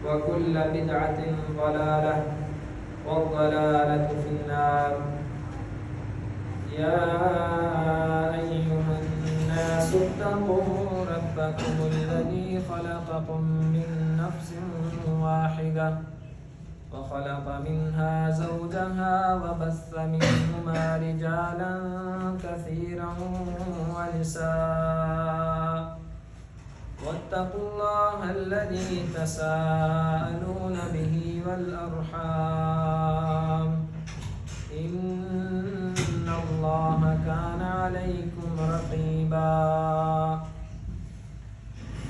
وكل بدعة ضلالة والضلالة في النار. يا أيها الناس اتقوا ربكم الذي خلقكم من نفس واحدة وخلق منها زوجها وبث منهما رجالا كثيرا ونساء واتقوا الله الذي تساءلون به والأرحام إن الله كان عليكم رقيبا.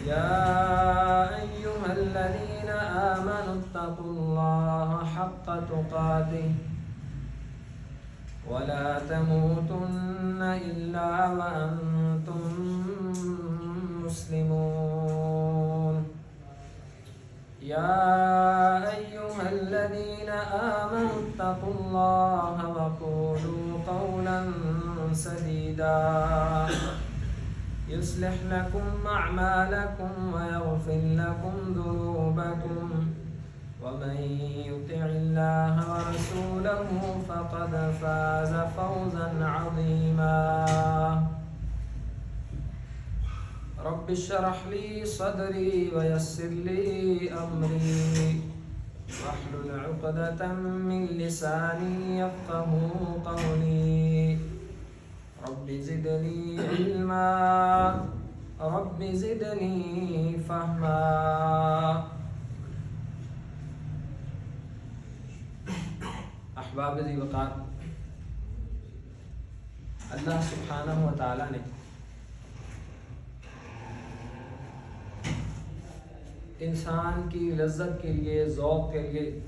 يا أيها الذين آمنوا اتقوا الله حق تقاته ولا تموتن إلا وأنتم مسلمون. يا أيها الذين آمنوا اتقوا الله وقولوا قولا سديدا يصلح لكم أعمالكم ويغفر لكم ذنوبكم ومن يطع الله ورسوله فقد فاز فوزا عظيما. رب اشرح لي صدري ويسر لي أمري واحلل عقدة من لساني يفقهوا قولي. رب زدني علما رب زدني فهما. احباب ذی وقار، اللہ سبحانہ و تعالی نے انسان کی لذت کے لیے، ذوق کے لیے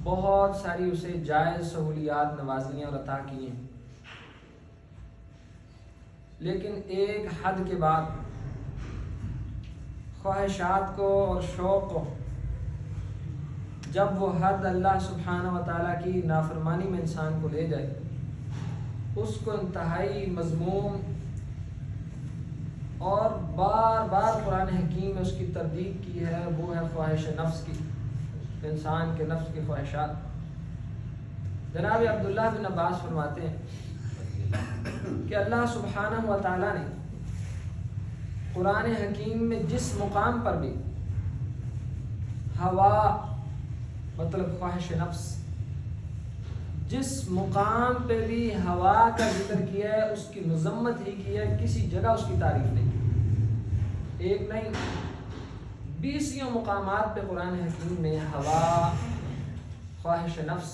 بہت ساری اسے جائز سہولیات نوازیاں اور عطا کی ہیں، لیکن ایک حد کے بعد خواہشات کو اور شوق کو، جب وہ حد اللہ سبحانہ و تعالیٰ کی نافرمانی میں انسان کو لے جائے، اس کو انتہائی مذموم اور بار بار قرآن حکیم میں اس کی تردید کی ہے، وہ ہے خواہش نفس کی، انسان کے نفس کی خواہشات۔ جناب عبداللہ بن عباس فرماتے ہیں کہ اللہ سبحانہ و تعالیٰ نے قرآن حکیم میں جس مقام پر بھی ہوا مطلب خواہش نفس، جس مقام پہ بھی ہوا کا ذکر کیا ہے اس کی مذمت ہی کی ہے، کسی جگہ اس کی تعریف نہیں کی۔ ایک نہیں 20 مقامات پہ قرآن حکیم میں ہوا، خواہش نفس،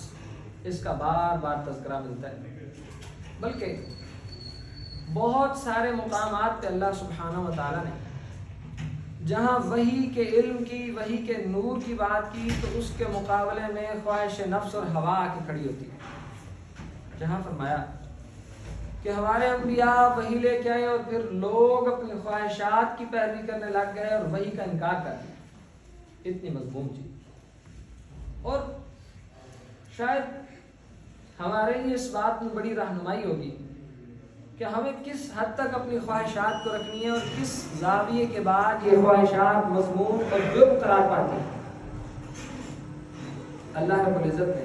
اس کا بار بار تذکرہ ملتا ہے، بلکہ بہت سارے مقامات پہ اللہ سبحانہ و تعالیٰ نے جہاں وحی کے علم کی، وحی کے نور کی بات کی، تو اس کے مقابلے میں خواہش نفس اور ہوا آ کے کھڑی ہوتی ہے۔ جہاں فرمایا کہ ہمارے انبیاء وحی لے کے آئے اور پھر لوگ اپنی خواہشات کی پیروی کرنے لگ گئے اور وحی کا انکار کر دیا، اتنی مضموم چیز۔ اور شاید ہمارے لیے اس بات میں بڑی رہنمائی ہوگی کہ ہمیں کس حد تک اپنی خواہشات کو رکھنی ہے اور کس زاویے کے بعد یہ خواہشات مضمون اور جرم قرار پاتی ہیں۔ اللہ رب العزت نے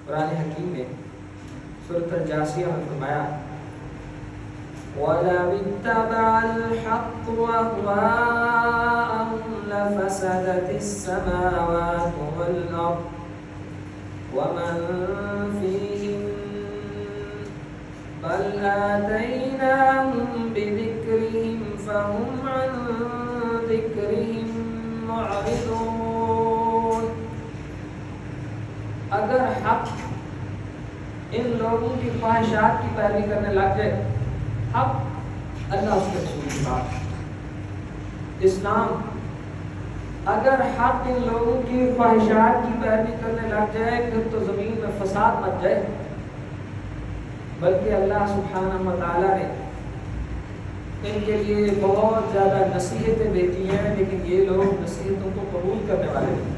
قرآن حکیم میں سورۃ الجاثیہ میں فرمایا وَلَوِ اتَّبَعَ الْحَقُّ أَهْوَاءَهُمْ لَفَسَدَتِ السَّمَاوَاتُ وَالْأَرْضُ وَمَنْ فِيهِنَّ بَلْ آتَيْنَاهُمْ بِذِكْرِهِمْ فَهُمْ عَنْ ذِكْرِهِمْ مُعْرِضُونَ۔ اگر حق ان لوگوں کی خواہشات کی پیروی کرنے لگ جائے، حق اللہ اس کے رسول کی بات، اسلام، اگر حق ان لوگوں کی خواہشات کی پیروی کرنے لگ جائے پھر تو زمین میں فساد مچ جائے، بلکہ اللہ سبحانہ و تعالیٰ نے ان کے لیے بہت زیادہ نصیحتیں دیتی ہیں، لیکن یہ لوگ نصیحتوں کو قبول کرنے والے نہیں۔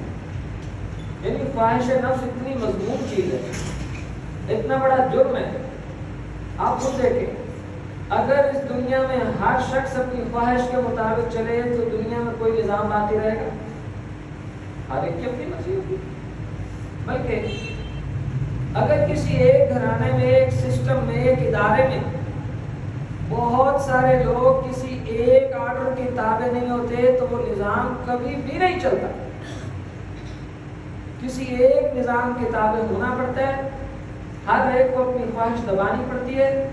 یعنی خواہش نفس اتنی مضمون چیز ہے، اتنا بڑا جرم ہے۔ آپ خود دیکھیں اگر اس دنیا میں ہر شخص اپنی خواہش کے مطابق چلے تو دنیا میں کوئی نظام باقی رہے گا؟ ہر ایک کی اپنی مرضی ہوگی. بلکہ اگر کسی ایک گھرانے میں، ایک سسٹم میں، ایک ادارے میں بہت سارے لوگ کسی ایک آرڈر کے تابع نہیں ہوتے تو وہ نظام کبھی بھی نہیں چلتا. کسی ایک نظام کے تابع ہونا پڑتا ہے، ہر ایک کو اپنی خواہش دبانی پڑتی ہے،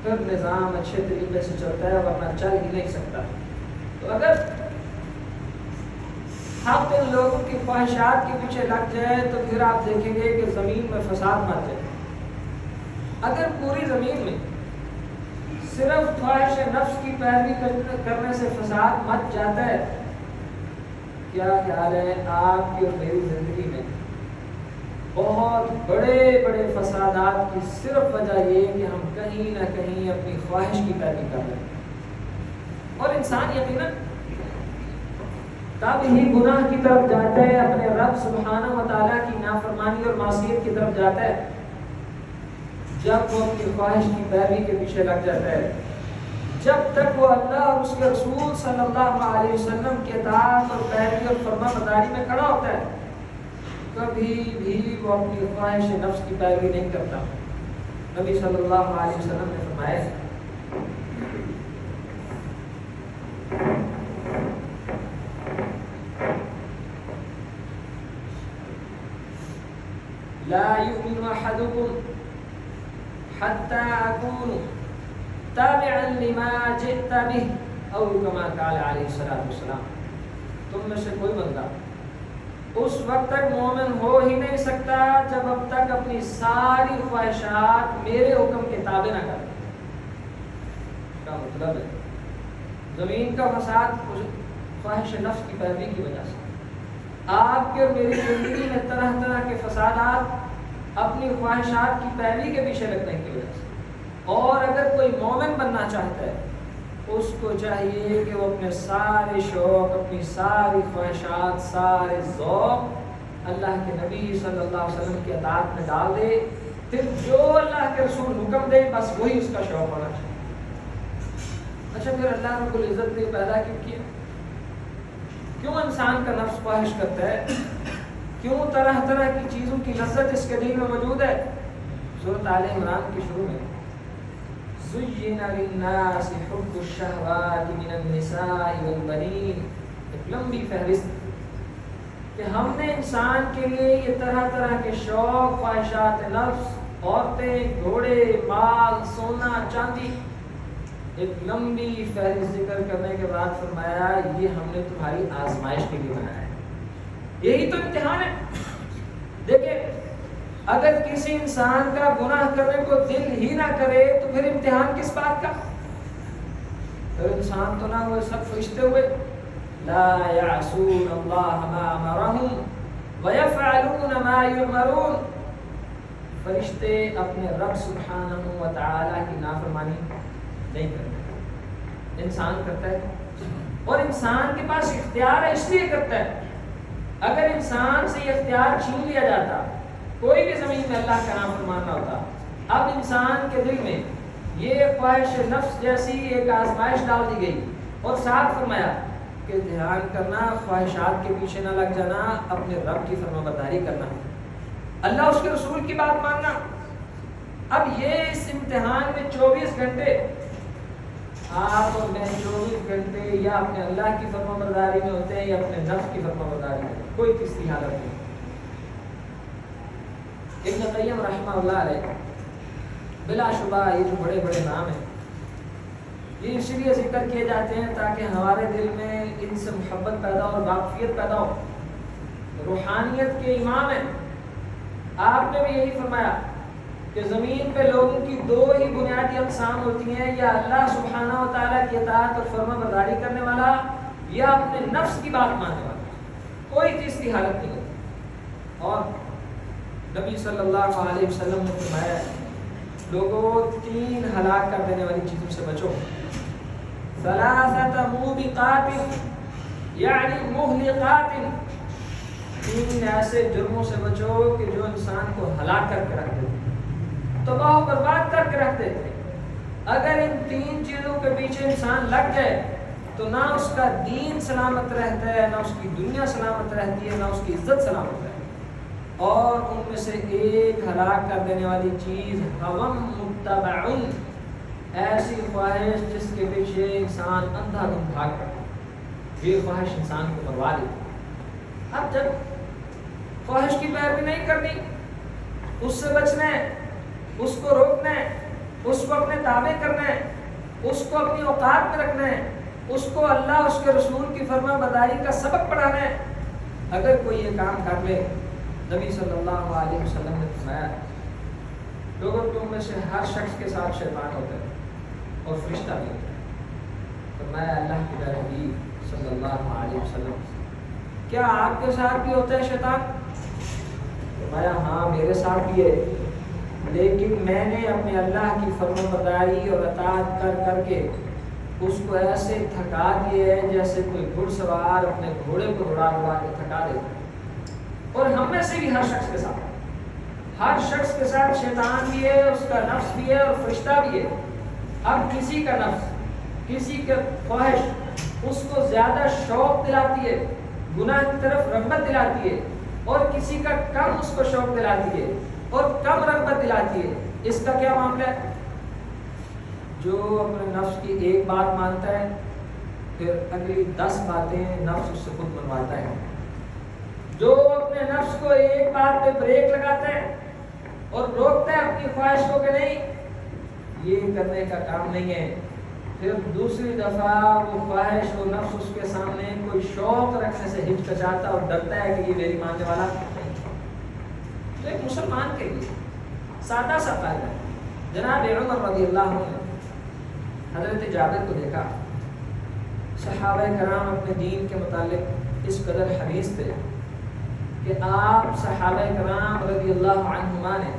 پھر نظام اچھے طریقے سے چلتا ہے، ورنہ چل ہی نہیں سکتا. تو اگر ہم ان لوگوں کی خواہشات کے پیچھے لگ جائے تو پھر آپ دیکھیں گے کہ زمین میں فساد مچ جائے. اگر پوری زمین میں صرف خواہش نفس کی پیروی کرنے سے فساد مچ جاتا ہے، کیا خیال ہے آپ کی اور میری زندگی میں بہت بڑے بڑے فسادات کی صرف وجہ یہ کہ ہم کہیں نہ کہیں اپنی خواہش کی پیروی کر رہے ہیں. اور انسان یقیناً تب ہی گناہ کی طرف جاتا ہے، اپنے رب سبحانہ و تعالیٰ کی نافرمانی اور معصیت کی طرف جاتا ہے، جب وہ اپنی خواہش کی پیروی کے پیچھے لگ جاتا ہے. جب تک وہ اللہ اور اس کے رسول صلی اللہ علیہ وسلم کے اطاعت اور پیروی اور فرما برداری میں کھڑا ہوتا ہے، کبھی بھی وہ اپنی خواہش نفس کی پیروی نہیں کرتا. نبی صلی اللہ علیہ وسلم نے فرمایا لا يؤمن أحدكم حتى أكون تابعا لما جئت به أو كما قال عليه الصلاة والسلام. تم میں سے کوئی بندہ اس وقت تک مومن ہو ہی نہیں سکتا جب اب تک اپنی ساری خواہشات میرے حکم کے تابع نہ کرے. کا مطلب ہے زمین کا فساد خواہش نفس کی پیروی کی وجہ سے. آپ کے اور میری زندگی میں طرح طرح کے فسادات اپنی خواہشات کی پیروی کے پیچھے لگنے کی وجہ سے. اور اگر کوئی مومن بننا چاہتا ہے اس کو چاہیے کہ وہ اپنے سارے شوق، اپنی ساری خواہشات، سارے ذوق اللہ کے نبی صلی اللہ علیہ وسلم کی اطاعت میں ڈال دے. پھر جو اللہ کے رسول حکم دے بس وہی اس کا شوق ہونا چاہیے. اچھا پھر اللہ رب العزت نے پیدا کیوں کیا؟ کیوں انسان کا نفس خواہش کرتا ہے؟ کیوں طرح طرح کی چیزوں کی لذت اس کے دل میں موجود ہے؟ سورۃ آل عمران کے شروع میں زُيِّنَ لِلنَّاسِ حُبُّ الشَّهَوَاتِ مِنَ النِّسَاءِ وَالْبَنِينَ. ایک لمبی فہرست کہ ہم نے انسان کے لیے یہ طرح طرح کے شوق، خواہشات نفس، عورتیں، گھوڑے، مال، سونا، چاندی، ایک لمبی فہرست ذکر کرنے کے بعد فرمایا یہ ہم نے تمہاری آزمائش کے لیے بنایا ہے. یہی تو امتحان ہے. دیکھیں اگر کسی انسان کا گناہ کرنے کو دل ہی نہ کرے تو پھر امتحان کس بات کا؟ پھر انسان تو نہ ہوئے سب فرشتے ہوئے. لا يعصون اللہ ما امرهم ويفعلون ما يؤمرون. فرشتے اپنے رب سبحانہ و تعالی کی نافرمانی نہیں کرتے، انسان کرتا ہے. اور انسان کے پاس اختیار ہے اس لیے کرتا ہے. اگر انسان سے یہ اختیار چھین لیا جاتا، کوئی بھی زمین میں اللہ کا نام فرمان نہ ہوتا. اب انسان کے دل میں یہ خواہش نفس جیسی ایک آزمائش ڈال دی گئی اور ساتھ فرمایا کہ دھیان کرنا، خواہشات کے پیچھے نہ لگ جانا، اپنے رب کی فرما برداری کرنا، اللہ اس کے رسول کی بات ماننا. اب یہ اس امتحان میں 24 گھنٹے آپ اور میں 24 گھنٹے یا اپنے اللہ کی فرما برداری میں ہوتے ہیں یا اپنے نفس کی فرما برداری میں، کوئی تیسری حالت نہیں. ابن قیم رحمہ اللہ علیہ بلا شبہ یہ جو بڑے بڑے نام ہیں یہ اس لیے ذکر کیے جاتے ہیں تاکہ ہمارے دل میں ان سے محبت پیدا ہو اور واقفیت پیدا ہو. روحانیت کے امام ہیں. آپ نے بھی یہی فرمایا کہ زمین پہ لوگوں کی 2 ہی بنیادی اقسام ہوتی ہیں، یا اللہ سبحانہ و تعالیٰ کی اطاعت اور فرما برداری کرنے والا یا اپنے نفس کی بات ماننے والا. کوئی تیسری حالت نہیں ہوتی. اور نبی صلی اللہ علیہ وسلم نے فرمایا لوگوں 3 ہلاک کر دینے والی چیزوں سے بچو. 3 موبقات یعنی مہلکات. 3 ایسے جرموں سے بچو کہ جو انسان کو ہلاک کر کے رکھ دیتے، تباہ و برباد کر کے رکھ دیتے. اگر ان تین چیزوں کے پیچھے انسان لگ جائے تو نہ اس کا دین سلامت رہتا ہے، نہ اس کی دنیا سلامت رہتی ہے، نہ اس کی عزت سلامت رہتی ہے۔ اور ان میں سے ایک ہلاک کر دینے والی چیز ہوم متبع، ایسی خواہش جس کے پیچھے انسان اندھا دھند بھاگ پڑتا، یہ خواہش انسان کو برباد دیتی۔ اب جب خواہش کی پیروی نہیں کرنی، اس سے بچنا ہے، اس کو روکنا ہے، اس کو اپنے تابع کرنا ہے، اس کو اپنی اوقات میں رکھنا ہے، اس کو اللہ اس کے رسول کی فرما برداری کا سبق پڑھانا ہے۔ اگر کوئی یہ کام کر لے، نبی صلی اللہ علیہ وسلم نے فرمایا لوگوں تم میں سے ہر شخص کے ساتھ شیطان ہوتا ہے اور فرشتہ بھی ہوتا ہے۔ فرمایا اللہ کے پیارے حبیب صلی اللہ علیہ وسلم کیا آپ کے ساتھ بھی ہوتا ہے شیطان؟ فرمایا ہاں میرے ساتھ بھی ہے، لیکن میں نے اپنے اللہ کی فرما برداری اور اطاعت کر کر کے اس کو ایسے تھکا دیا ہے جیسے کوئی گھڑ سوار اپنے گھوڑے کو دوڑا کے تھکا دیتا ہے۔ اور ہم میں سے بھی ہر شخص کے ساتھ شیطان بھی ہے، اس کا نفس بھی ہے اور فرشتہ بھی ہے۔ اب کسی کا نفس، کسی کا خواہش اس کو زیادہ شوق دلاتی ہے، گناہ کی طرف رغبت دلاتی ہے، اور کسی کا کم اس کو شوق دلاتی ہے اور کم رغبت دلاتی ہے۔ اس کا کیا معاملہ ہے؟ جو اپنے نفس کی ایک بات مانتا ہے پھر اگلی 10 باتیں نفس اس سے خود منواتا ہے۔ جو اپنے نفس کو ایک بات پہ بریک لگاتا ہے اور روکتا ہے اپنی خواہش کو کہ نہیں یہ کرنے کا کام نہیں ہے، پھر دوسری دفعہ وہ خواہش وہ نفس اس کے سامنے کوئی شوق رکھنے سے ہچکچاتا اور ڈرتا ہے کہ یہ میری ماننے والا نہیں۔ تو ایک مسلمان کے لیے سادہ سا قاعدہ ہے۔ جناب عمر رضی اللہ عنہ نے حضرت جابر کو دیکھا، صحابہ کرام اپنے دین کے متعلق اس قدر حریص تھے کہ آپ صحابہ کرام رضی اللہ عنہما نے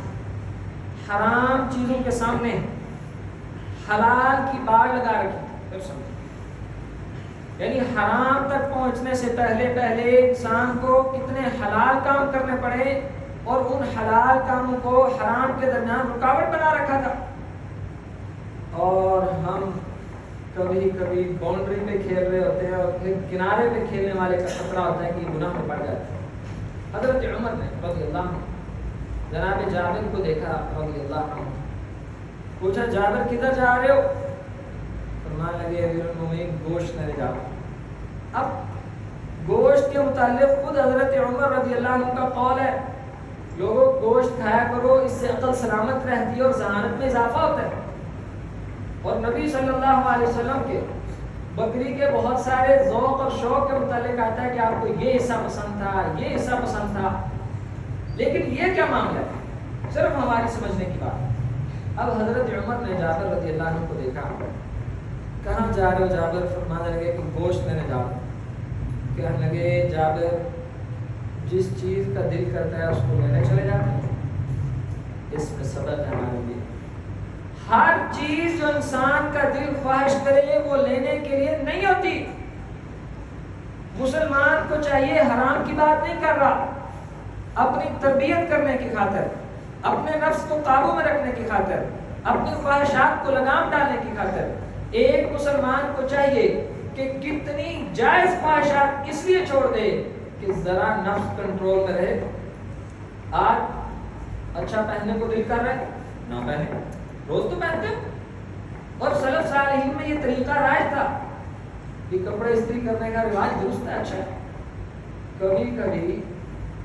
حرام چیزوں کے سامنے حلال کی باڑ لگا رکھی۔ یعنی حرام تک پہنچنے سے پہلے انسان کو کتنے حلال کام کرنے پڑے اور ان حلال کاموں کو حرام کے درمیان رکاوٹ بنا رکھا تھا۔ اور ہم کبھی باؤنڈری پہ کھیل رہے ہوتے ہیں اور پھر کنارے پہ کھیلنے والے کا خطرہ ہوتا ہے کہ گناہ میں پڑ جاتا ہے۔ حضرت عمر نے رضی اللہ عنہ جناب جابر کو دیکھا رضی اللہ عنہ، پوچھا جابر کدھر جا رہے ہو؟ فرمانے لگے امیر المومنین گوشت لینے جا رہا ہوں۔ اب گوشت کے متعلق خود حضرت عمر رضی اللہ عنہ کا قول ہے لوگوں گوشت کھایا کرو، اس سے عقل سلامت رہتی ہے اور ذہانت میں اضافہ ہوتا ہے۔ اور نبی صلی اللہ علیہ وسلم کے بکری کے بہت سارے ذوق اور شوق کے متعلق آتا ہے کہ آپ کو یہ حصہ پسند تھا، یہ حصہ پسند تھا، لیکن یہ کیا معاملہ ہے؟ صرف ہماری سمجھنے کی بات۔ اب حضرت عمر نے جابر رضی اللہ عنہ کو دیکھا، کہاں جا رہے ہو جابر؟ فرمانے لگے کہ گوشت لینے جا رہا ہوں۔ کہنے لگے جابر جس چیز کا دل کرتا ہے اس کو لینے چلے جاتے ہیں۔ اس میں سبق ہے ہمارے لیے، ہر چیز جو انسان کا دل خواہش کرے وہ لینے کے لیے نہیں ہوتی۔ مسلمان کو چاہیے حرام کی بات نہیں کر رہا، اپنی تربیت کرنے کی خاطر، اپنے نفس کو قابو میں رکھنے کی خاطر، اپنی خواہشات کو لگام ڈالنے کی خاطر ایک مسلمان کو چاہیے کہ کتنی جائز خواہشات اس لیے چھوڑ دے کہ ذرا نفس کنٹرول میں رہے۔ آج اچھا پہننے کو دل کر رہا ہے نہ پہنے، روز تو پہنتے ہو۔ اور سلف صالحین میں یہ طریقہ رائج تھا کہ کپڑے استری کرنے کا رواج درست ہے، اچھا ہے۔ کبھی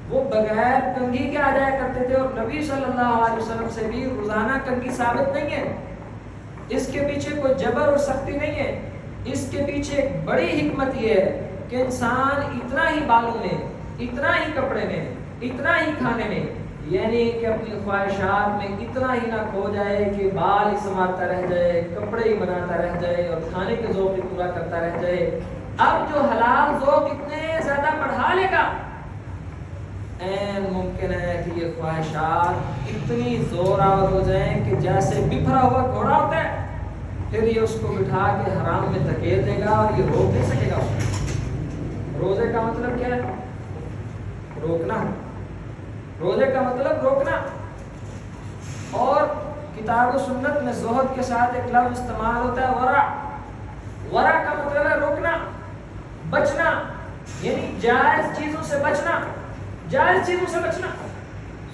وہ بغیر کنگھی کے آ جایا کرتے تھے، اور نبی صلی اللہ علیہ وسلم سے بھی روزانہ کنگھی ثابت نہیں ہے۔ اس کے پیچھے کوئی جبر اور سختی نہیں ہے، اس کے پیچھے ایک بڑی حکمت یہ ہے کہ انسان اتنا ہی بالوں میں، اتنا ہی کپڑے میں، اتنا ہی کھانے میں، یعنی کہ اپنی خواہشات میں اتنا ہی نہ کھو جائے کہ بال ہی سنوارتا رہ جائے، کپڑے ہی بناتا رہ جائے اور کھانے کے ذوق ہی پورا کرتا رہ جائے۔ اب جو حلال ذوق اتنے زیادہ بڑھا لے گا، این ممکن ہے کہ یہ خواہشات اتنی زور آور ہو جائیں کہ جیسے بکھرا ہوا گھوڑا ہوتا ہے، پھر یہ اس کو بٹھا کے حرام میں دھکیل دے گا اور یہ روک نہیں سکے گا اس کو۔ روزے کا مطلب کیا ہے؟ روکنا۔ روزے کا مطلب روکنا۔ اور کتاب و سنت میں زہد کے ساتھ ایک لفظ استعمال ہوتا ہے ورع. ورع کا مطلب ہے روکنا، بچنا، یعنی جائز چیزوں سے بچنا، جائز چیزوں سے بچنا،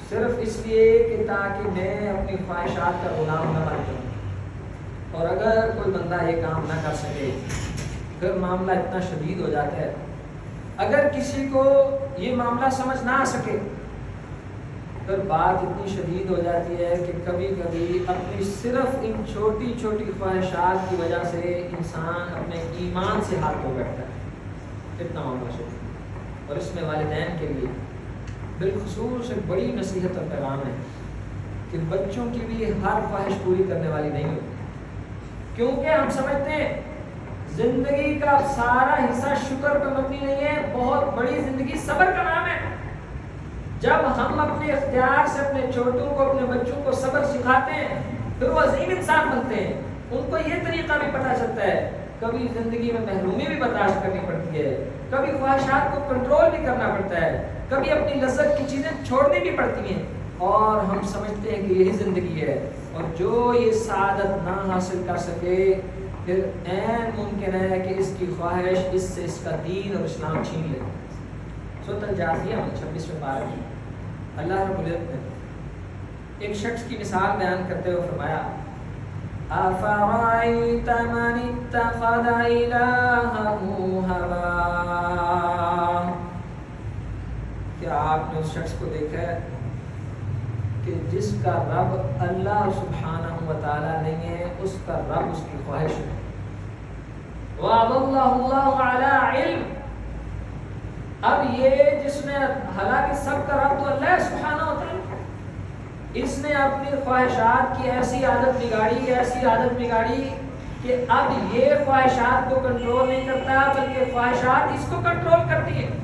صرف اس لیے کہ تاکہ میں اپنی خواہشات کا غلام نہ بن جاؤں. اور اگر کوئی بندہ یہ کام نہ کر سکے پھر معاملہ اتنا شدید ہو جاتا ہے. اگر کسی کو یہ معاملہ سمجھ نہ آ سکے پھر بات اتنی شدید ہو جاتی ہے کہ کبھی کبھی اپنی صرف ان چھوٹی چھوٹی خواہشات کی وجہ سے انسان اپنے ایمان سے ہاتھ دھو بیٹھتا ہے. اتنا معاملہ شدید. اور اس میں والدین کے لیے بالخصوص ایک بڑی نصیحت اور پیغام ہے کہ بچوں کی بھی ہر خواہش پوری کرنے والی نہیں ہوتی، کیونکہ ہم سمجھتے ہیں زندگی کا سارا حصہ شکر پہ مبنی نہیں ہے. بہت بڑی زندگی صبر کا نام ہے. جب ہم اپنے اختیار سے اپنے چھوٹوں کو، اپنے بچوں کو صبر سکھاتے ہیں پھر وہ عظیم انسان بنتے ہیں. ان کو یہ طریقہ بھی پتہ چلتا ہے کبھی زندگی میں محرومی بھی برداشت کرنی پڑتی ہے، کبھی خواہشات کو کنٹرول بھی کرنا پڑتا ہے، کبھی اپنی لذت کی چیزیں چھوڑنی بھی پڑتی ہیں. اور ہم سمجھتے ہیں کہ یہی زندگی ہے. اور جو یہ سعادت نہ حاصل کر سکے پھر عین ممکن ہے کہ اس کی خواہش اس سے اس کا دین اور اسلام چھین لے. سورۃ الجاثیہ میں 26ویں پارہ میں اللہ رب العزت نے ایک شخص کی مثال بیان کرتے ہوئے فرمایا أَفَرَأَيْتَ مَنِ اتَّخَذَ إِلَٰهَهُ هَوَاهُ. کیا آپ نے اس شخص کو دیکھا ہے کہ جس کا رب اللہ سبحانہ و تعالیٰ نہیں ہے، اس کا رب اس کی خواہش ہے. وَأَضَلَّهُ اللَّهُ عَلَىٰ عِلْمٍ. اب یہ جس نے، حالانکہ سب کا رب تو اللہ سبحانہ و تعالیٰ، اس نے اپنی خواہشات کی ایسی عادت بگاڑی کہ اب یہ خواہشات کو کنٹرول نہیں کرتا بلکہ خواہشات اس کو کنٹرول کرتی ہیں.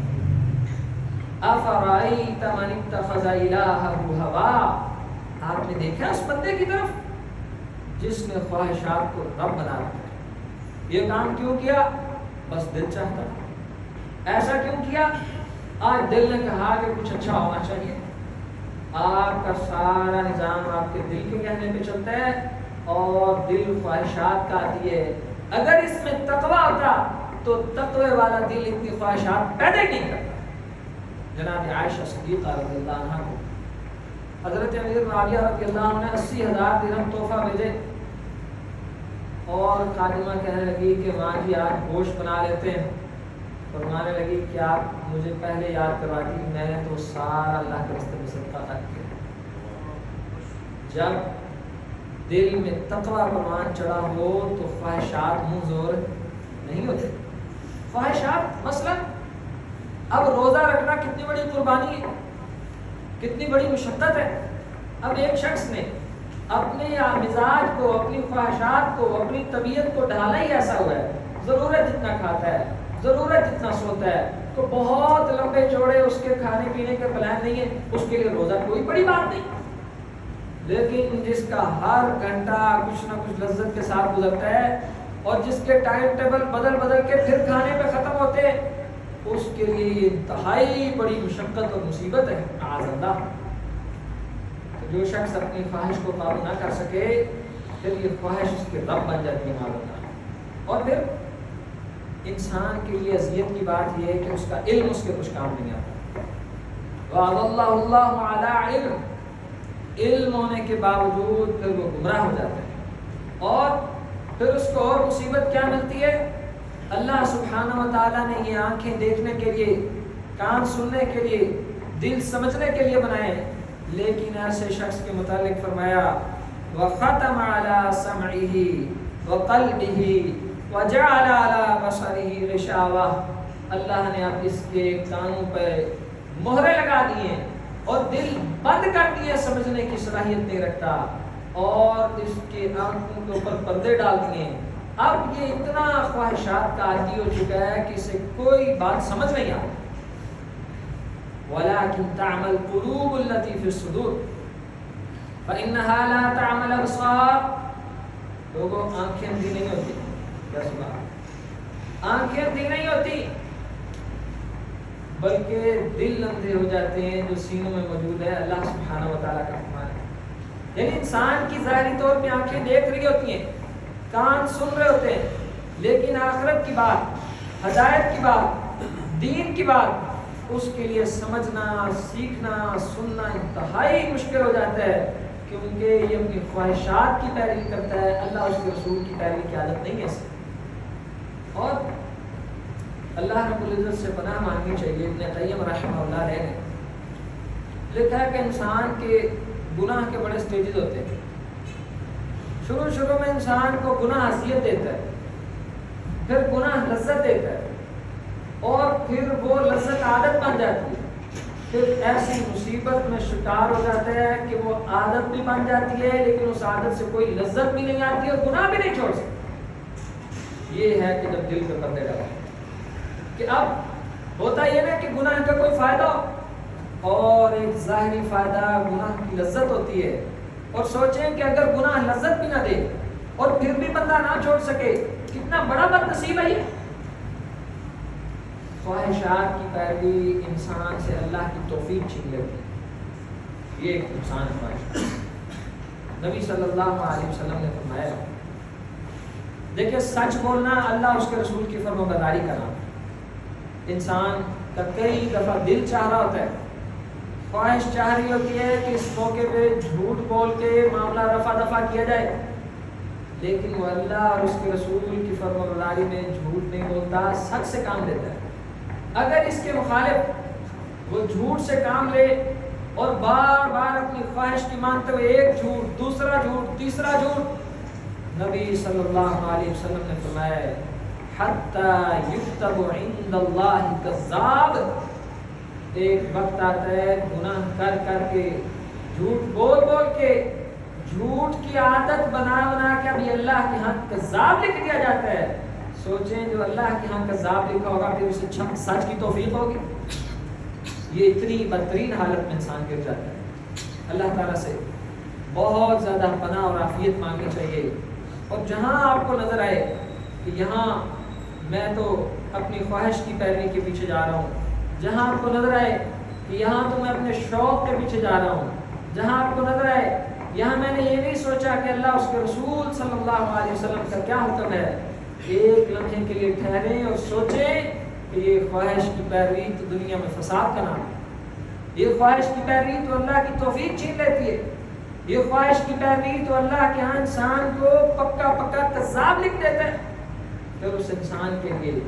أَفَرَأَيْتَ مَنِ اتَّخَذَ إِلَٰهَهُ هَوَاهُ. آپ نے دیکھا اس بندے کی طرف جس نے خواہشات کو رب بنا رکھا ہے. یہ کام کیوں کیا؟ بس دل چاہتا. ایسا کیوں کیا؟ آج دل نے کہا کہ کچھ اچھا ہونا چاہیے. آپ کا سارا نظام آپ کے دل کے کہنے پہ چلتا ہے اور دل خواہشات کا آتی ہے. اگر اس میں تقویٰ ہوتا تو تقوی والا دل اتنی خواہشات پیدا ہی نہیں کرتا. جناب عائشہ صدیقہ رضی اللہ عنہ کو حضرت امیر معاویہ رضی اللہ عنہ نے 80,000 درہم تحفہ بھیجے اور خادمہ کہنے لگی کہ ماں جی آج گوشت بنا لیتے ہیں. فرمانے لگی کہ آپ مجھے پہلے یاد کرواتی، میں نے تو سارا اللہ کے راستے میں صدقہ خرچ کیا. جب دل میں تقویٰ پروان چڑھا ہو تو خواہشات منہ زور نہیں ہوتے. خواہشات مثلا اب روزہ رکھنا کتنی بڑی قربانی ہے، کتنی بڑی مشقت ہے. اب ایک شخص نے اپنے مزاج کو، اپنی خواہشات کو، اپنی طبیعت کو ڈھالا ہی ایسا ہوا ہے، ضرورت جتنا کھاتا ہے، ضرورت جتنا سوتا ہے، تو بہت لمبے چوڑے اس کے کھانے پینے کے پلان نہیں ہے، اس کے لیے روزہ کوئی بڑی بات نہیں. لیکن جس کا ہر گھنٹہ کچھ نہ کچھ لذت کے ساتھ گزرتا ہے اور جس کے ٹائم ٹیبل بدل کے پھر کھانے پہ ختم ہوتے ہیں، اس کے لیے یہ انتہائی بڑی مشقت اور مصیبت ہے. معاذ اللہ. تو جو شخص اپنی خواہش کو قابو نہ کر سکے پھر یہ خواہش اس کے رب بن جاتی ہے. معاذ اللہ. اور پھر انسان کے لیے اذیت کی بات یہ ہے کہ اس کا علم اس کے کچھ کام نہیں آتا. وَأَضَلَّهُ اللَّهُ عَلَىٰ عِلْمٍ. علم ہونے کے باوجود پھر وہ گمراہ ہو جاتا ہے. اور پھر اس کو اور مصیبت کیا ملتی ہے؟ اللہ سبحانہ و تعالیٰ نے یہ آنکھیں دیکھنے کے لیے، کان سننے کے لیے، دل سمجھنے کے لیے بنائے، لیکن ایسے شخص کے متعلق فرمایا وَخَتَمَ عَلَىٰ سَمْعِهِ وَقَلْبِهِ وَجَعَلَ عَلَىٰ بَصَرِهِ غِشَاوَةً. اللہ نے اب اس کے کانوں پہ مہرے لگا دیے اور دل بند کر دیے، سمجھنے کی صلاحیت نہیں رکھتا، اور اس کے آنکھوں کے اوپر پردے ڈال دیے. اب یہ اتنا خواہشات کا عادی ہو چکا ہے کہ اسے کوئی بات سمجھ نہیں آتی. وَلَٰكِن تَعْمَى الْقُلُوبُ الَّتِي فِي الصُّدُورِ فَإِنَّهَا لَا تَعْمَى الْأَبْصَارُ. لوگوں آنکھیں اندھی نہیں ہوتی، کیا سنا؟ آنکھیں اندھی نہیں ہوتی بلکہ دل اندھے ہو جاتے ہیں جو سینوں میں موجود ہے. اللہ سبحانہ و تعالیٰ کا فرمان ہے. یعنی انسان کی ظاہری طور پہ آنکھیں دیکھ رہی ہوتی ہیں، کان سن رہے ہوتے ہیں، لیکن آخرت کی بات، ہدایت کی بات، دین کی بات، اس کے لیے سمجھنا، سیکھنا، سننا انتہائی مشکل ہو جاتا ہے، کیونکہ یہ اپنی خواہشات کی پیروی کرتا ہے، اللہ اس کے رسول کی پیروی کی عادت نہیں ہے اسے۔ اور اللہ رب العزت سے پناہ مانگنی چاہیے۔ ابن قیم رحمہ اللہ نے لکھا ہے کہ انسان کے گناہ کے بڑے سٹیجز ہوتے ہیں۔ شروع میں انسان کو گناہ اذیت دیتا ہے، پھر گناہ لذت دیتا ہے، اور پھر وہ لذت عادت بن جاتی ہے، پھر ایسی مصیبت میں شکار ہو جاتا ہے کہ وہ عادت بھی بن جاتی ہے، لیکن اس عادت سے کوئی لذت بھی نہیں آتی اور گناہ بھی نہیں چھوڑ سکتا۔ یہ ہے کہ جب دل پہ پردے ڈالے کہ اب ہوتا یہ نا کہ گناہ کا کوئی فائدہ ہو، اور ایک ظاہری فائدہ گناہ کی لذت ہوتی ہے، اور سوچیں کہ اگر گناہ لذت بھی نہ دے اور پھر بھی بندہ نہ چھوڑ سکے، کتنا بڑا بد نصیب ہے یہ۔ خواہشات کی پیروی انسان سے اللہ کی توفیق چھین لیتی ہے، یہ ایک نقصان ہے خواہشات۔ نبی صلی اللہ علیہ وسلم نے فرمایا، دیکھیں سچ بولنا اللہ اس کے رسول کی فرمانبرداری کرنا۔ انسان کا کئی دفعہ دل چاہ رہا ہوتا ہے، خواہش چاہ رہی ہوتی ہے کہ اس موقع پہ جھوٹ بول کے معاملہ رفع دفع کیا جائے، لیکن وہ اللہ اور اس کے رسول کی فرمانبرداری میں جھوٹ نہیں بولتا، سچ سے کام لیتا ہے۔ اگر اس کے مخالف وہ جھوٹ سے کام لے اور بار بار اپنی خواہش کی مانتے ہوئے ایک جھوٹ، دوسرا جھوٹ، تیسرا جھوٹ، نبی صلی اللہ علیہ وسلم نے فرمایا حتی یکتب عند اللہ کذاب، ایک وقت آتا ہے گناہ کر کر کے، جھوٹ بول بول کے، جھوٹ کی عادت بنا بنا کے ابھی اللہ کے ہاں کذاب لکھ دیا جاتا ہے۔ سوچیں جو اللہ کے ہاں کذاب لکھا ہوگا پھر اسے سچ کی توفیق ہوگی؟ یہ اتنی بدترین حالت میں انسان گر جاتا ہے۔ اللہ تعالیٰ سے بہت زیادہ پناہ اور عافیت مانگنی چاہیے، اور جہاں آپ کو نظر آئے کہ یہاں میں تو اپنی خواہش کی پیروی کے پیچھے جا رہا ہوں، جہاں آپ کو نظر آئے کہ یہاں تو میں اپنے شوق کے پیچھے جا رہا ہوں، جہاں آپ کو نظر آئے یہاں میں نے یہ نہیں سوچا کہ اللہ اس کے رسول صلی اللہ علیہ وسلم کا کیا حکم ہے، ایک لمحے کے لیے ٹھہریں اور سوچیں کہ یہ خواہش کی پیروی تو دنیا میں فساد کا نام ہے، یہ خواہش کی پیروی تو اللہ کی توفیق چھین لیتی ہے، یہ خواہش کی پیروی تو اللہ کے ہاں انسان کو پکا پکا کذاب لکھ دیتا ہے۔ پھر اس انسان کے لیے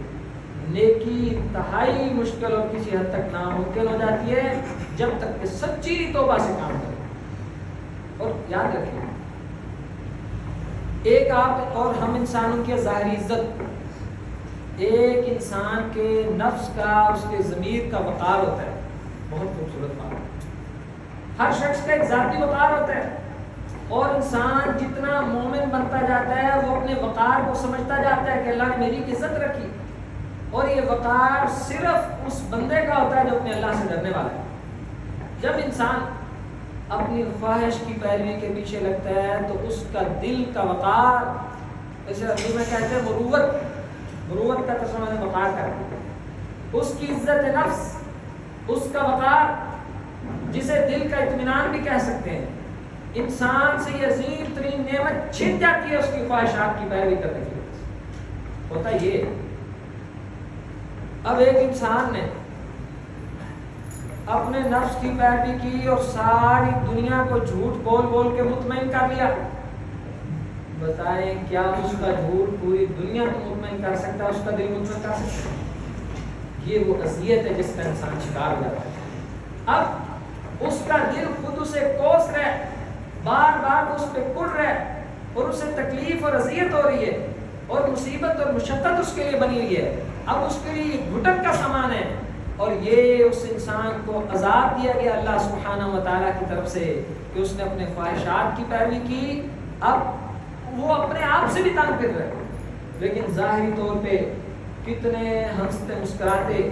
نیکی انتہائی مشکل اور کسی حد تک ناممکن ہو جاتی ہے، جب تک کہ سچی توبہ سے کام کرے۔ اور یاد رکھیں، ایک آپ اور ہم انسانوں کی ظاہری عزت، ایک انسان کے نفس کا، اس کے ضمیر کا وقار ہوتا ہے، بہت خوبصورت بات ہے۔ ہر شخص کا ایک ذاتی وقار ہوتا ہے، اور انسان جتنا مومن بنتا جاتا ہے وہ اپنے وقار کو سمجھتا جاتا ہے کہ اللہ نے میری عزت رکھی، اور یہ وقار صرف اس بندے کا ہوتا ہے جو اپنے اللہ سے ڈرنے والا ہے۔ جب انسان اپنی خواہش کی پیروی کے پیچھے لگتا ہے تو اس کا دل کا وقار، جیسے اردو میں کہتے ہیں مروت کا ترجمہ ہے وقار کا، اس کی عزت نفس، اس کا وقار، جسے دل کا اطمینان بھی کہہ سکتے ہیں، انسان سے یہ عظیم ترین نعمت چھن جاتی ہے اس کی خواہشات کی پیروی کرنے کی وجہ سے۔ ہوتا یہ اب ایک انسان نے اپنے نفس کی پیروی کی اور ساری دنیا کو جھوٹ بول بول کے مطمئن کر لیا، بتائیں کیا اس کا جھوٹ پوری دنیا کو مطمئن کر سکتا ہے، اس کا دل مطمئن کر سکتا ہے؟ یہ وہ اذیت ہے جس کا انسان شکار ہو جاتا ہے۔ اب اس کا دل خود اسے کوس رہا ہے، بار بار اس پہ کڑ رہا ہے، اور اسے تکلیف اور اذیت ہو رہی ہے، اور مصیبت اور مشقت اس کے لیے بنی ہوئی ہے۔ اب اس کے لیے گھٹن کا سامان ہے، اور یہ اس انسان کو عذاب دیا گیا اللہ سبحانہ و تعالیٰ کی طرف سے کہ اس نے اپنے خواہشات کی پیروی کی۔ اب وہ اپنے آپ سے بھی تنگ پھر رہے، لیکن ظاہری طور پہ کتنے ہنستے مسکراتے،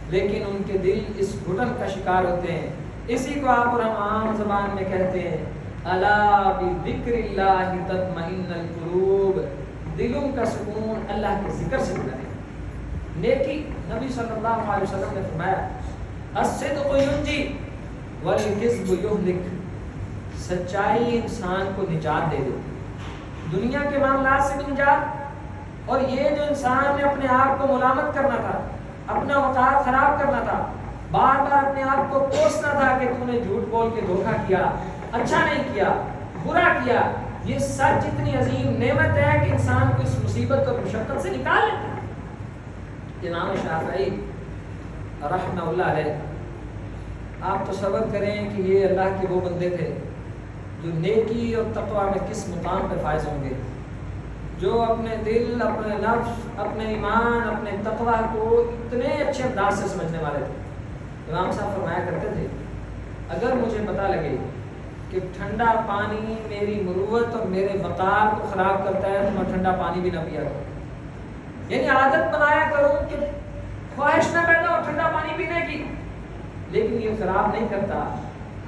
لیکن ان کے دل اس گھٹن کا شکار ہوتے ہیں۔ اسی کو آپ اور ہم عام زبان میں کہتے ہیں الا بذکر اللہ تطمئن القلوب، دلوں کا سکون اللہ کے ذکر سے ملتا ہے۔ نیکی، نبی صلی اللہ علیہ وسلم نے فرمایا الصدق ینجی والکذب یہلک، سچائی انسان کو نجات دے دیتی ہے، دنیا کے معاملات سے بھی نجات، اور یہ جو انسان نے اپنے آپ کو ملامت کرنا تھا، اپنا وقار خراب کرنا تھا، بار بار اپنے آپ کو کوسنا تھا کہ تو نے جھوٹ بول کے دھوکہ کیا، اچھا نہیں کیا، برا کیا، یہ سچ اتنی عظیم نعمت ہے کہ انسان کو اس مصیبت اور مشقت سے نکال لیتا ہے۔ امام شافعی رحمہ اللہ علیہ، آپ تصور کریں کہ یہ اللہ کے وہ بندے تھے جو نیکی اور تقوی میں کس مقام پہ فائز ہوں گے، جو اپنے دل، اپنے نفس، اپنے ایمان، اپنے تقوی کو اتنے اچھے انداز سے سمجھنے والے تھے۔ امام صاحب فرمایا کرتے تھے اگر مجھے پتہ لگے کہ ٹھنڈا پانی میری مروت اور میرے وقار کو خراب کرتا ہے تو میں ٹھنڈا پانی بھی نہ پیا کروں، یعنی عادت بنایا کروں کہ خواہش نہ پیدا ہو ٹھنڈا پانی پینے کی، لیکن یہ خراب نہیں کرتا۔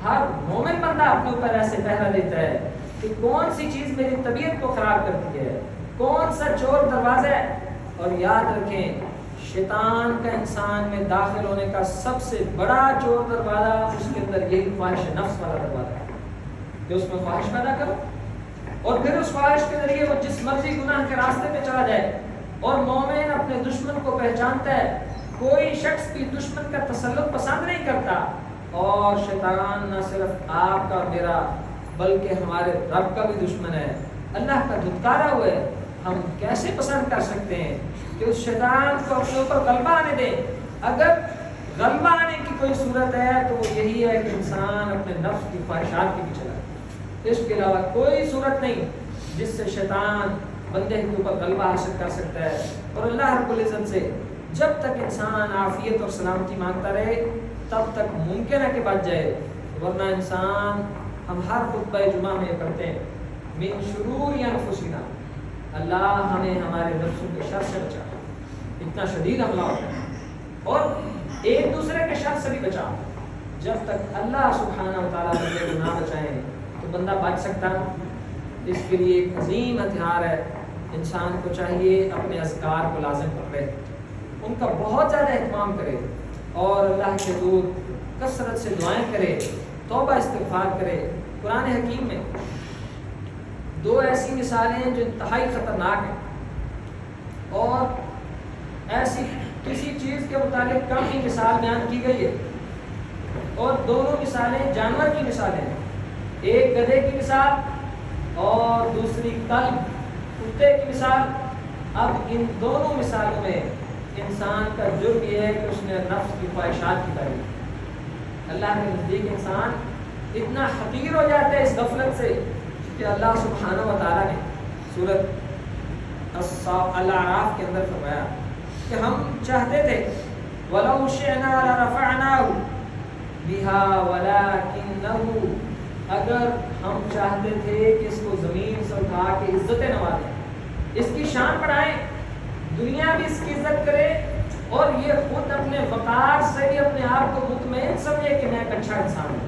ہر مومن بندہ اپنے اوپر ایسے پہرا دیتا ہے کہ کون سی چیز میری طبیعت کو خراب کرتی ہے، کون سا چور دروازہ ہے، اور یاد رکھیں شیطان کا انسان میں داخل ہونے کا سب سے بڑا چور دروازہ اس کے اندر یہی خواہش نفس والا دروازہ ہے کہ اس میں خواہش پیدا کرو، اور پھر اس خواہش کے ذریعے وہ جس مرضی گناہ کے راستے پہ چلا جائے۔ اور مومن اپنے دشمن کو پہچانتا ہے، کوئی شخص بھی دشمن کا تسلط پسند نہیں کرتا، اور شیطان نہ صرف آپ کا میرا بلکہ ہمارے رب کا بھی دشمن ہے، اللہ کا دھتکارا ہوا ہے۔ ہم کیسے پسند کر سکتے ہیں کہ اس شیطان کو اپنے اوپر غلبہ آنے دیں؟ اگر غلبہ آنے کی کوئی صورت ہے تو وہ یہی ہے کہ انسان اپنے نفس کی خواہشات کے پیچھے لگے، اس کے علاوہ کوئی صورت نہیں جس سے شیطان بندے کے اوپر غلبہ حاصل کر سکتا ہے۔ اور اللہ رب العزت سے جب تک انسان عافیت اور سلامتی مانگتا رہے تب تک ممکن ہے کہ بچ جائے، ورنہ انسان، ہم ہر خطبہ جمعہ میں پڑھتے ہیں من شرور انفسنا، اللہ ہمیں ہمارے نفسوں کے شر سے بچا، اتنا شدید حملہ ہوتا ہے، اور ایک دوسرے کے شر سے بھی بچا۔ جب تک اللہ سبحانہ و تعالیٰ بندے کو نہ بچائیں تو بندہ بچ سکتا۔ اس کے لیے ایک عظیم ہتھیار ہے، انسان کو چاہیے اپنے اذکار کو لازم پکڑے، ان کا بہت زیادہ اہتمام کرے، اور اللہ کے حضور کثرت سے دعائیں کرے، توبہ استغفار کرے۔ قرآن حکیم میں دو ایسی مثالیں ہیں جو انتہائی خطرناک ہیں، اور ایسی کسی چیز کے متعلق کم ہی مثال بیان کی گئی ہے، اور دونوں مثالیں جانور کی مثالیں ہیں، ایک گدھے کی مثال اور دوسری کلب کتے کی مثال۔ اب ان دونوں مثالوں میں انسان کا جرم یہ ہے کہ اس نے نفس کی خواہشات کی تعریف۔ اللہ کے نزدیک انسان اتنا حقیر ہو جاتا ہے اس غفلت سے کہ اللہ سبحانہ و تعالیٰ نے سورۃ الاعراف کے اندر فرمایا کہ ہم چاہتے تھے وَلَوْ شِئْنَا لَرَفَعْنَاهُ بِهَا وَلَكِنَّهُ، اگر ہم چاہتے تھے کہ اس کو زمین سے اٹھا کے عزت نوازیں، اس کی شان بڑھائیں، دنیا بھی اس کی عزت کرے، اور یہ خود اپنے وقار سے بھی اپنے آپ کو مطمئن سمجھے کہ میں ایک اچھا انسان ہوں،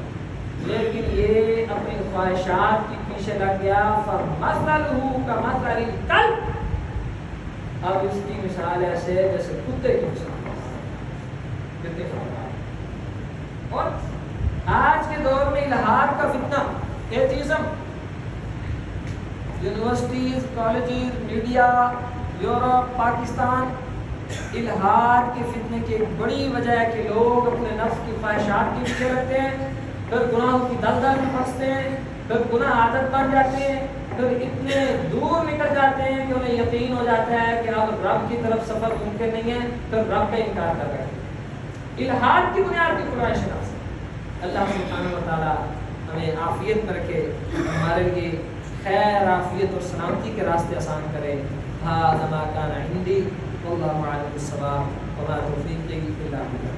لیکن یہ اپنی خواہشات کے پیچھے لگ گیا۔ فَمَثَلُهُ كَمَثَلِ الْكَلْبِ، اب اس کی مثال ایسے ہے جیسے کتے کی مثال۔ اور آج کے دور میں الحاد کا فتنہ، atheism, universities, colleges, media, Europe, Pakistan, الحاد کے فتنے کی ایک بڑی وجہ ہے کہ لوگ اپنے نفس کی خواہشات کے پیچھے لگتے ہیں، پھر گناہوں کی دلدل میں پھنستے ہیں، پھر گناہ عادت بن جاتے ہیں، پھر اتنے دور نکل جاتے ہیں کہ انہیں یقین ہو جاتا ہے کہ اب رب کی طرف سفر ممکن نہیں ہے، پھر رب کا انکار کر رہے ہیں۔ الحاد کی بنیاد کی قرآن شناس۔ اللہ سبحانہ و تعالیٰ ہمیں عافیت میں رکھے، ہمارے لیے خیر، عافیت اور سلامتی کے راستے آسان کرے۔ ھذا ما کان عندی واللہ اعلم بالصواب وما توفیقی الا باللہ۔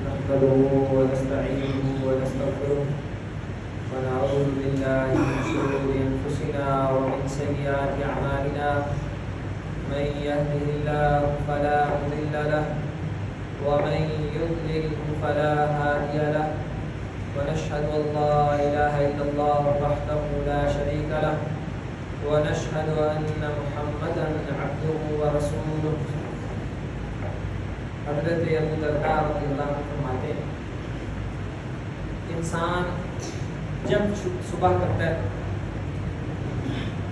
نحمده ونستعينه ونستغفره ونعوذ بالله من شرور أنفسنا ومن سيئات أعمالنا، من يهده الله فلا مضل له ومن يضلل فلا هادي له، ونشهد أن لا إله إلا الله وحده لا شريك له ونشهد أن محمدا عبده ورسوله. حضرت ابو درداء رضی اللہ عنہ فرماتے ہیں انسان جب صبح کرتا ہے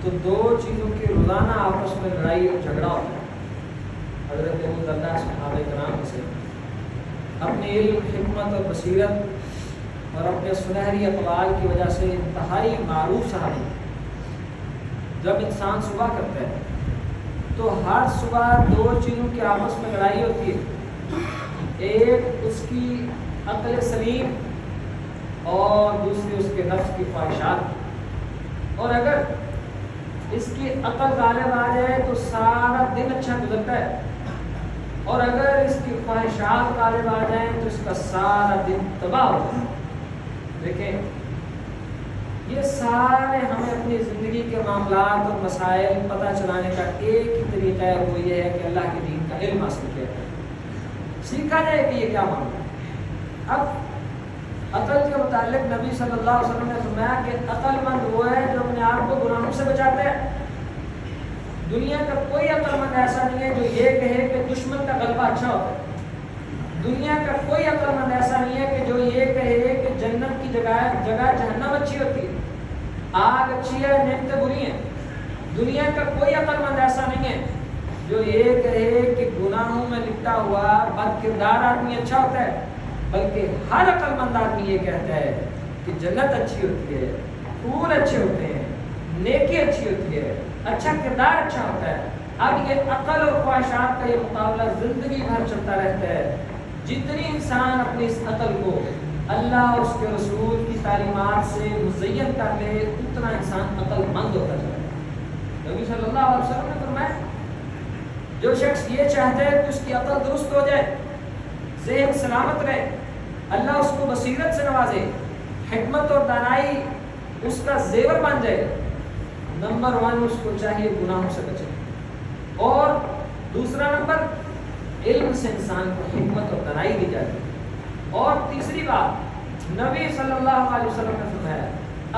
تو دو چیزوں کی روزانہ آپس میں لڑائی اور جھگڑا ہوتا ہے. حضرت ابو درداء صحابہ کرام سے اپنے علم، حکمت اور بصیرت اور اپنے سنہری اقوال کی وجہ سے انتہائی معروف صحابی. جب انسان صبح کرتا ہے تو ہر صبح دو چیزوں کی آپس میں لڑائی ہوتی ہے. ایک اس کی عقل سلیم اور دوسری اس کے نفس کی خواہشات. اور اگر اس کی عقل غالب آ جائے تو سارا دن اچھا گزرتا ہے، اور اگر اس کی خواہشات غالب آ جائیں تو اس کا سارا دن تباہ ہوتا ہے. دیکھیں یہ سارے ہمیں اپنی زندگی کے معاملات اور مسائل پتہ چلانے کا ایک ہی طریقہ ہے، وہ یہ ہے کہ اللہ کے دین کا علم حاصل کیا جائے، سیکھا جائے کہ یہ کیا معاملہ ہے. اب عقل کے متعلق نبی صلی اللہ علیہ وسلم نے فرمایا کہ عقل مند وہ ہے جو اپنے آپ کو گناہوں سے بچاتا ہے. دنیا کا کوئی عقل مند ایسا نہیں ہے جو یہ کہے کہ دشمن کا غلبہ اچھا ہوتا ہے. دنیا کا کوئی عقل مند ایسا نہیں ہے کہ جو یہ کہے کہ جنت کی جگہ جہنم اچھی ہوتی ہے، آگ اچھی ہے، نعمتیں بری ہیں. دنیا کا کوئی عقل مند ایسا نہیں ہے جو یہ کہے کہ گناہوں میں لپٹا ہوا بد کردار آدمی اچھا ہوتا ہے. بلکہ ہر عقل مند آدمی یہ کہتا ہے کہ جنت اچھی ہوتی ہے، پھول اچھے ہوتے ہیں، نیکی اچھی ہوتی ہے، اچھا کردار اچھا ہوتا ہے. اب یہ عقل اور خواہشات کا یہ مقابلہ زندگی بھر چلتا رہتا ہے. جتنی انسان اپنی اس عقل کو اللہ اور اس کے رسول کی تعلیمات سے مزین کر لے اتنا انسان عقل مند ہوتا جائے. نبی صلی اللہ علیہ وسلم نے فرمایا جو شخص یہ چاہتا ہے کہ اس کی عقل درست ہو جائے، ذہن سلامت رہے، اللہ اس کو بصیرت سے نوازے، حکمت اور دانائی اس کا زیور بن جائے، نمبر 1 اس کو چاہیے گناہوں سے بچے، اور دوسرا نمبر علم سے انسان کو حکمت اور دانائی دی جاتی ہے. اور تیسری بات نبی صلی اللہ علیہ وسلم نے فرمایا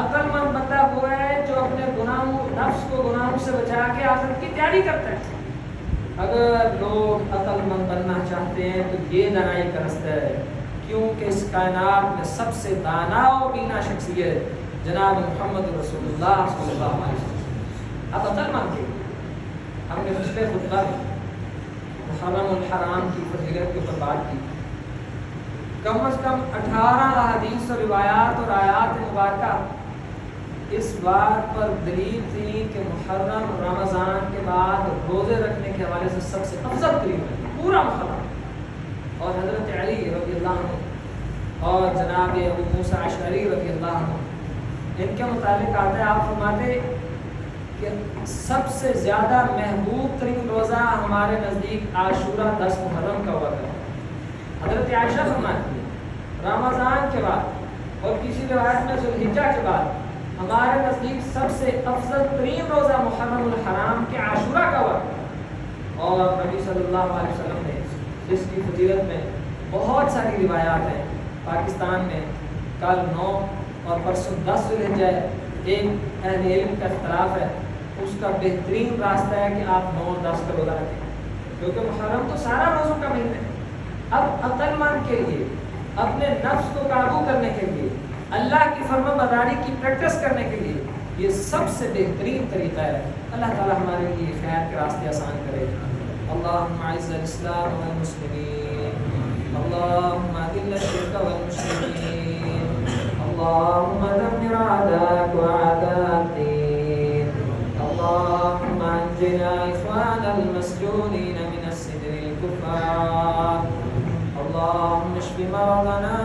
عقل مند بندہ وہ ہے جو اپنے گناہوں، نفس کو گناہوں سے بچا کے آخرت کی تیاری کرتا ہے. اگر لوگ عقل مند بننا چاہتے ہیں تو یہ دانائی کا رستہ ہے، کیونکہ اس کائنات میں سب سے دانا و بینا شخصیت جناب محمد رسول اللہ صلی اللہ علیہ وسلم. اب عقل مند کے ہم نے پچھلے خطبہ محرم الحرام کی فضیلت کے اوپر بات کی. کم از کم 18 احادیث اور روایات اور آیات مبارکہ اس بات پر دلیل تھی کہ محرم رمضان کے بعد روزے رکھنے کے حوالے سے سب سے افضل ترین ہے پورا محرم. اور حضرت علی رضی اللہ عنہ اور جناب ابو موسیٰ اشعری رضی اللہ عنہ ان کے متعلق آتا ہے، آپ فرماتے کہ سب سے زیادہ محبوب ترین روزہ ہمارے نزدیک عاشورہ 10 محرم کا ہوا کرتا ہے. حضرت عائشہ فرماتی ہے رمضان کے بعد اور کسی روایت میں ذوالحجہ کے بعد ہمارے نزدیک سب سے افضل ترین روزہ محرم الحرام کے عاشورہ کا ہوا. اور نبی صلی اللہ علیہ وسلم نے اس کی فضیلت میں بہت ساری روایات ہیں. پاکستان میں کل 9 اور پرسوں 10 ذوالحجہ ہے. ایک اہل علم کا اختلاف ہے، اس کا بہترین راستہ ہے کہ آپ 9 اور 10 کا روزہ رکھیں، کیونکہ محرم تو سارا روزوں کا مہینہ ہے. اب عقل مند کے لیے اپنے نفس کو قابو کرنے کے لیے اللہ کی فرما برداری کی پریکٹس کرنے کے لیے یہ سب سے بہترین طریقہ ہے. اللہ تعالی ہمارے لیے خیر کے راستے آسان کرے. اللهم اعز الاسلام والمسلمين، اللهم اذل الشرك والمشركين، اللهم دمر اعداءك واعداء الدين، اللهم انجنا اخوان المسجونين من السجن الكفار، اللهم اشف مرضنا